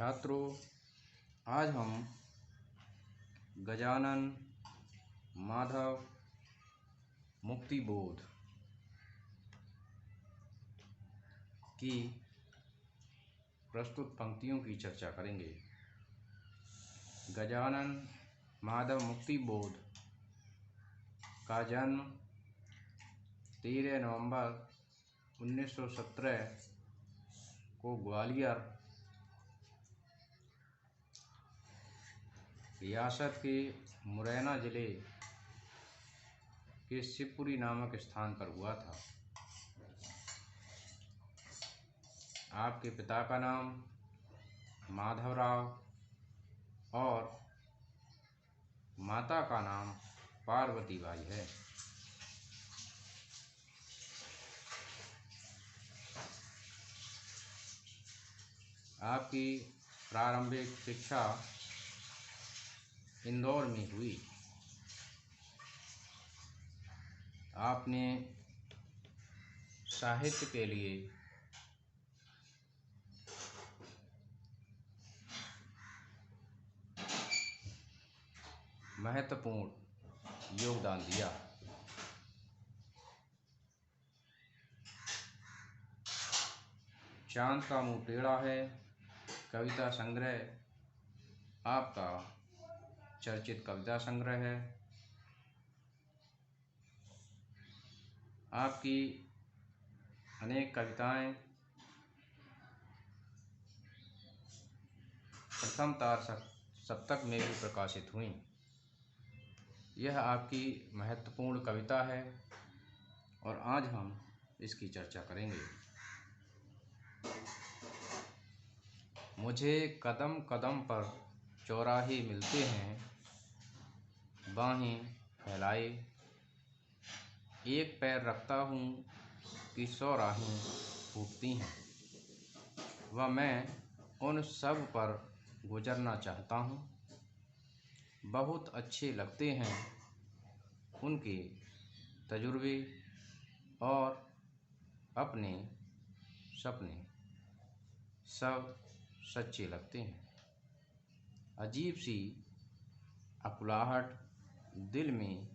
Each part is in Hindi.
छात्रों, आज हम गजानन माधव मुक्तिबोध की प्रस्तुत पंक्तियों की चर्चा करेंगे। गजानन माधव मुक्तिबोध का जन्म 13 नवंबर 1917 को ग्वालियर रियासत के मुरैना जिले के शिवपुरी नामक स्थान पर हुआ था। आपके पिता का नाम माधवराव और माता का नाम पार्वतीबाई है। आपकी प्रारंभिक शिक्षा इंदौर में हुई। आपने साहित्य के लिए महत्वपूर्ण योगदान दिया। चांद का मुंह टेढ़ा है कविता संग्रह आपका चर्चित कविता संग्रह है। आपकी अनेक कविताएं प्रथम तार सप्तक में भी प्रकाशित हुईं। यह आपकी महत्वपूर्ण कविता है और आज हम इसकी चर्चा करेंगे। मुझे कदम कदम पर चौराहे मिलते हैं, बाहें फैलाए एक पैर रखता हूँ कि 100 राहें फूटती हैं। वह मैं उन सब पर गुजरना चाहता हूँ। बहुत अच्छे लगते हैं उनके तजुर्बे और अपने सपने, सब सच्चे लगते हैं। अजीब सी अकुलाहट दिल में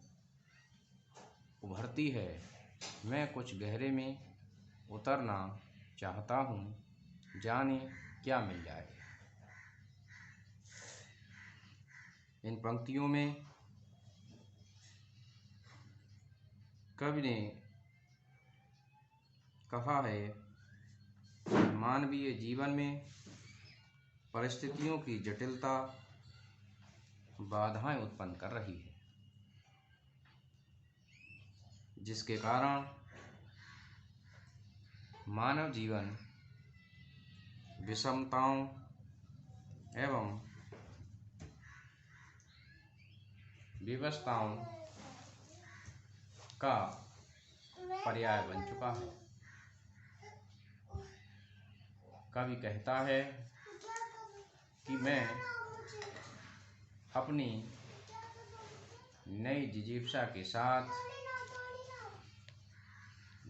उभरती है। मैं कुछ गहरे में उतरना चाहता हूँ, जाने क्या मिल जाए। इन पंक्तियों में कवि ने कहा है, मानवीय जीवन में परिस्थितियों की जटिलता बाधाएं उत्पन्न कर रही है, जिसके कारण मानव जीवन विषमताओं एवं विवशताओं का पर्याय बन चुका है। कवि कहता है कि मैं अपनी नई जिजीप्सा के साथ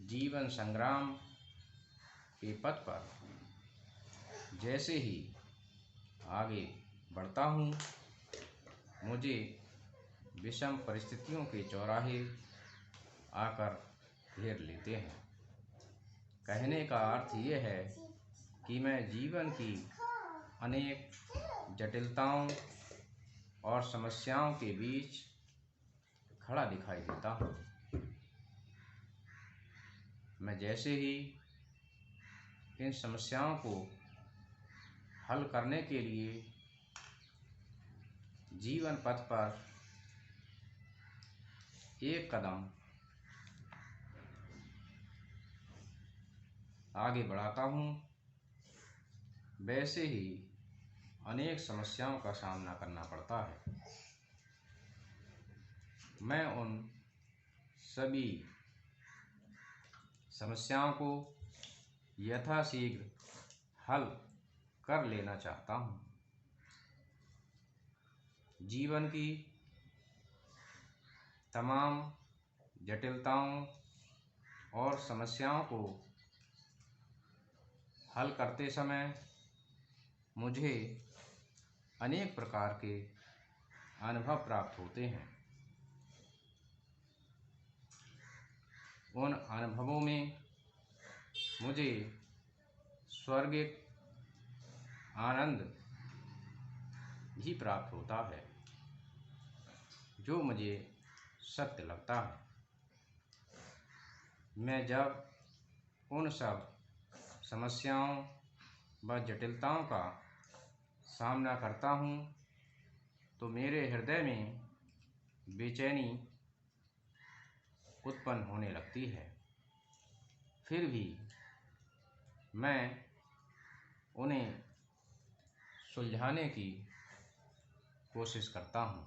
जीवन संग्राम के पथ पर जैसे ही आगे बढ़ता हूँ, मुझे विषम परिस्थितियों के चौराहे आकर घेर लेते हैं। कहने का अर्थ ये है कि मैं जीवन की अनेक जटिलताओं और समस्याओं के बीच खड़ा दिखाई देता हूँ। मैं जैसे ही इन समस्याओं को हल करने के लिए जीवन पथ पर एक कदम आगे बढ़ाता हूँ, वैसे ही अनेक समस्याओं का सामना करना पड़ता है। मैं उन सभी समस्याओं को यथाशीघ्र हल कर लेना चाहता हूँ। जीवन की तमाम जटिलताओं और समस्याओं को हल करते समय मुझे अनेक प्रकार के अनुभव प्राप्त होते हैं। उन अनुभवों में मुझे स्वर्गिक आनंद भी प्राप्त होता है, जो मुझे सत्य लगता है। मैं जब उन सब समस्याओं व जटिलताओं का सामना करता हूँ तो मेरे हृदय में बेचैनी उत्पन्न होने लगती है। फिर भी मैं उन्हें सुलझाने की कोशिश करता हूँ,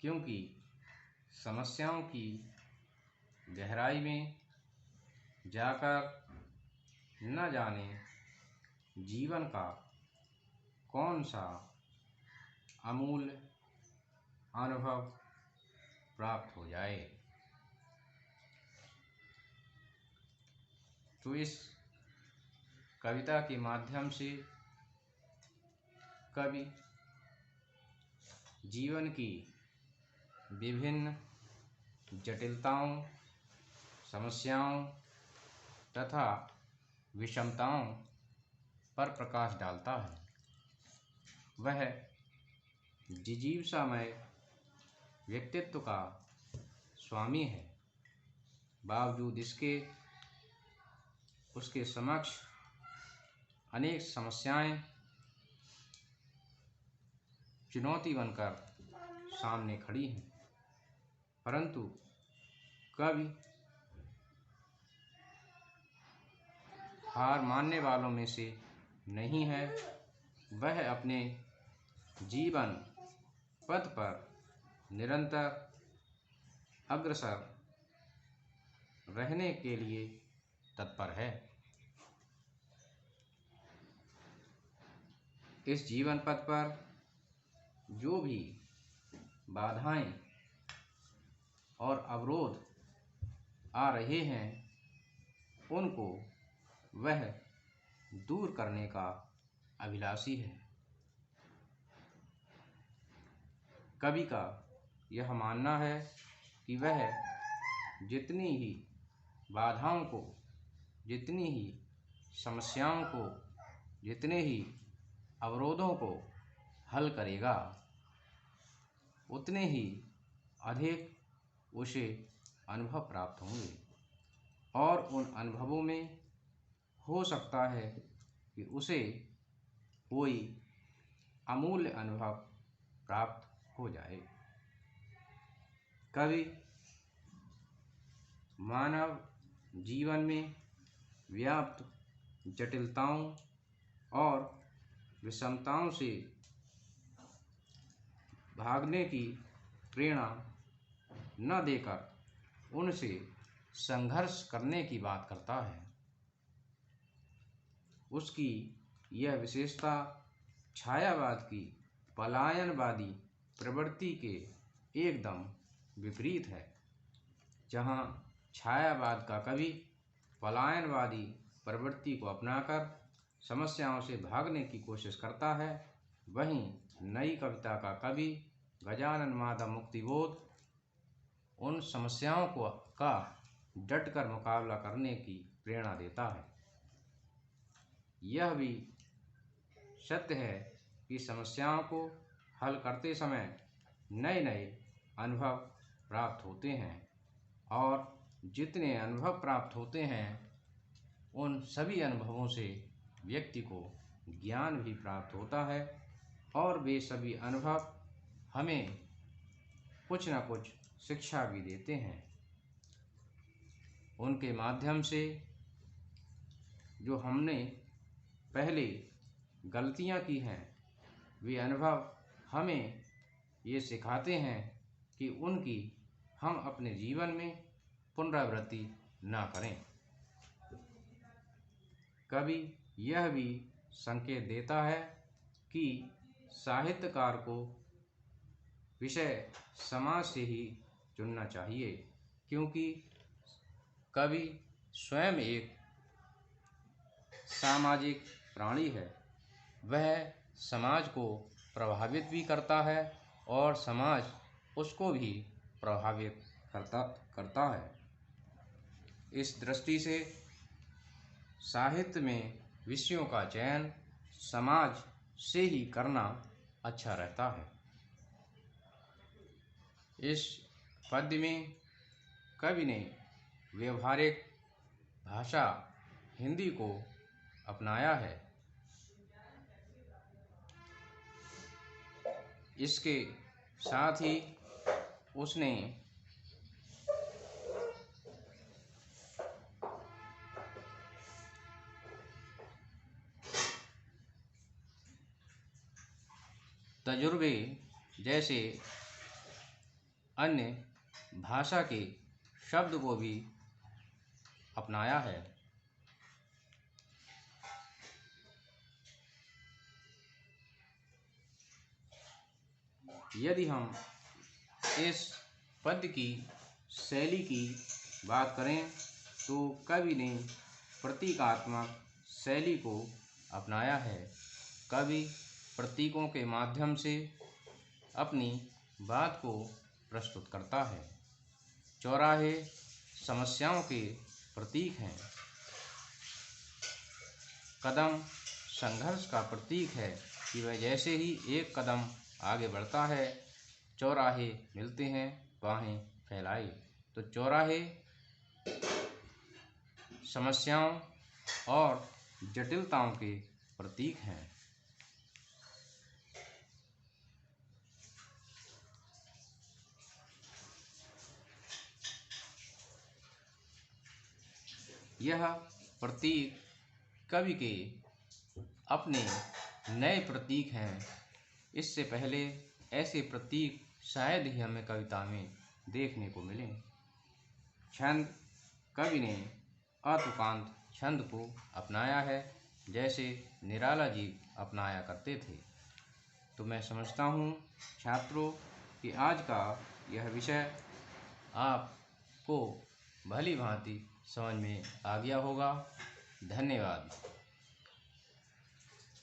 क्योंकि समस्याओं की गहराई में जाकर न जाने जीवन का कौन सा अमूल्य अनुभव प्राप्त हो जाए। तो इस कविता के माध्यम से कवि जीवन की विभिन्न जटिलताओं, समस्याओं तथा विषमताओं पर प्रकाश डालता है। वह जिजीविषामय व्यक्तित्व का स्वामी है, बावजूद इसके उसके समक्ष अनेक समस्याएं चुनौती बनकर सामने खड़ी हैं, परंतु कवि हार मानने वालों में से नहीं है। वह अपने जीवन पथ पर निरंतर अग्रसर रहने के लिए तत्पर है। इस जीवन पथ पर जो भी बाधाएं और अवरोध आ रहे हैं, उनको वह दूर करने का अभिलाषी है। कवि का यह मानना है कि वह जितनी ही बाधाओं को, जितनी ही समस्याओं को, जितने ही अवरोधों को हल करेगा, उतने ही अधिक उसे अनुभव प्राप्त होंगे और उन अनुभवों में हो सकता है कि उसे कोई अमूल्य अनुभव प्राप्त हो जाए। कवि मानव जीवन में व्याप्त जटिलताओं और विषमताओं से भागने की प्रेरणा न देकर उनसे संघर्ष करने की बात करता है। उसकी यह विशेषता छायावाद की पलायनवादी प्रवृत्ति के एकदम विपरीत है। जहाँ छायावाद का कवि पलायनवादी प्रवृत्ति को अपनाकर समस्याओं से भागने की कोशिश करता है, वहीं नई कविता का कवि गजानन माधव मुक्तिबोध उन समस्याओं का डटकर मुकाबला करने की प्रेरणा देता है। यह भी सत्य है कि समस्याओं को हल करते समय नए नए अनुभव प्राप्त होते हैं और जितने अनुभव प्राप्त होते हैं, उन सभी अनुभवों से व्यक्ति को ज्ञान भी प्राप्त होता है और वे सभी अनुभव हमें कुछ न कुछ शिक्षा भी देते हैं। उनके माध्यम से जो हमने पहले गलतियां की हैं, वे अनुभव हमें ये सिखाते हैं कि उनकी हम अपने जीवन में पुनरावृत्ति ना करें। कवि यह भी संकेत देता है कि साहित्यकार को विषय समाज से ही चुनना चाहिए, क्योंकि कवि स्वयं एक सामाजिक प्राणी है। वह समाज को प्रभावित भी करता है और समाज उसको भी प्रभावित करता है। इस दृष्टि से साहित्य में विषयों का चयन समाज से ही करना अच्छा रहता है। इस पद्य में कवि ने व्यवहारिक भाषा हिंदी को अपनाया है। इसके साथ ही उसने तजुर्बे जैसे अन्य भाषा के शब्द को भी अपनाया है। यदि हम इस पद्य की शैली की बात करें तो कवि ने प्रतीकात्मक शैली को अपनाया है। कवि प्रतीकों के माध्यम से अपनी बात को प्रस्तुत करता है। चौराहे समस्याओं के प्रतीक हैं। कदम संघर्ष का प्रतीक है कि वह जैसे ही एक कदम आगे बढ़ता है चौराहे मिलते हैं, बाहें फैलाई। तो चौराहे समस्याओं और जटिलताओं के प्रतीक हैं। यह प्रतीक कवि के अपने नए प्रतीक हैं। इससे पहले ऐसे प्रतीक शायद ही हमें कविता में देखने को मिले। छंद कवि ने अतुकांत छंद को अपनाया है, जैसे निराला जी अपनाया करते थे। तो मैं समझता हूँ छात्रों कि आज का यह विषय आपको भली भांति समझ में आ गया होगा। धन्यवाद।